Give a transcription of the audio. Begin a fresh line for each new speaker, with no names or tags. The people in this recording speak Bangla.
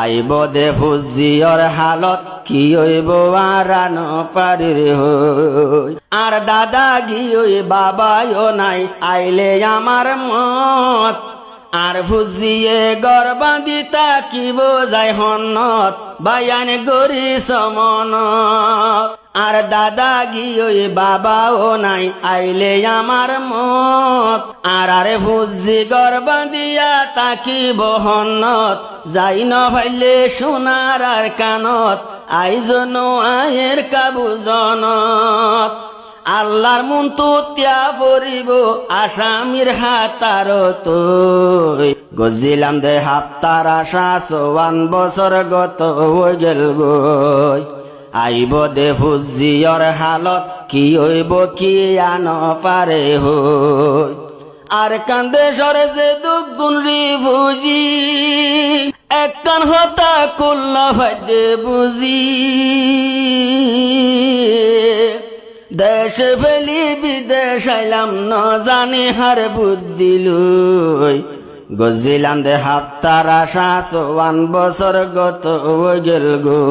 আইব দে ফুজিয়র হালত কি হইব আরান পারির হই আর দাদা গিয়ে বাবাও নাই আইলে আমার মত আর ফুজিয়ে গর্বাদি তাকিব যায় হন্নত বায়ান গরি সমনত আর দাদা গিয়ে বাবাও নাই আইলে আমার মত আর আরে ফুজি গর্বাদিয়া তাকিব হন্নত যাই ন ভাইলে সোনার আর কানত আইজন আয়ের কাবু জনত আল্লাহর মন তো ত্যাগ করিব আসামির হাতার তুই গজিলাম দে হাপ্তার আশা 54 বছর গত হয়ে গেল গই আইব দে ফুজিয়র হালত কি হইব কি আন পারে হই আর কান্দে সরে যে দুগুণ রি বুঝি এক কান হতা কুল্লা ফাইদে বুঝি দেশ ফেলি বিদেশ আইলাম ন জানি হার বুদ্ধি লই গজিলাম দে হাপ্তার আশা 54 বছর গত হয়ে গেল গো।